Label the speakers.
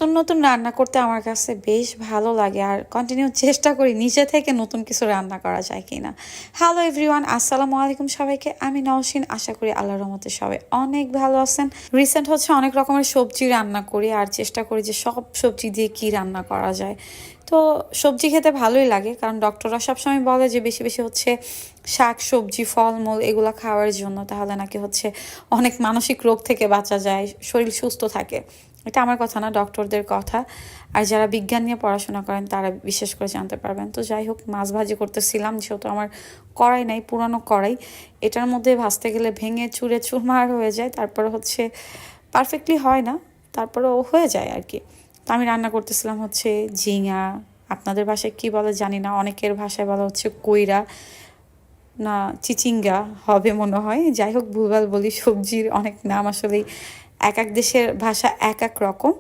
Speaker 1: নতুন নতুন রান্না করতে আমার কাছে বেশ ভালো লাগে আর কন্টিনিউ চেষ্টা করি নিজে থেকে নতুন কিছু রান্না করা যায় কিনা। হ্যালো এভরিওয়ান, আসসালামু আলাইকুম সবাইকে। আমি নওশিন, আশা করি আল্লাহর রহমতে সবাই অনেক ভালো আছেন। রিসেন্ট হচ্ছে অনেক রকমের সবজি রান্না করি আর চেষ্টা করি যে সব সবজি দিয়ে কি রান্না করা যায়। তো সবজি খেতে ভালোই লাগে, কারণ ডক্টররা সবসময় বলে যে বেশি বেশি হচ্ছে শাক সবজি ফলমূল এগুলো খাওয়ার জন্য, তাহলে নাকি হচ্ছে অনেক মানসিক রোগ থেকে বাঁচা যায়, শরীর সুস্থ থাকে। এটা আমার কথা না, ডক্টরদের কথা। আর যারা বিজ্ঞান নিয়ে পড়াশোনা করেন তারা বিশেষ করে জানতে পারবেন। তো যাই হোক, মাছ ভাজি করতেছিলাম, যেহেতু আমার কড়াই নাই, পুরানো কড়াই, এটার মধ্যে ভাজতে গেলে ভেঙে চুরে চুরমার হয়ে যায়, তারপরে হচ্ছে পারফেক্টলি হয় না, তারপরেও হয়ে যায় আর কি। তো আমি রান্না করতেছিলাম হচ্ছে ঝিঙা, আপনাদের ভাষায় কি বলে জানি না, অনেকের ভাষায় বলা হচ্ছে কইরা, না চিচিঙ্গা হবে মনে হয়। যাই হোক, ভুলভাল বলি, সবজির অনেক নাম আসলে এক এক দেশের ভাষা এক এক রকম।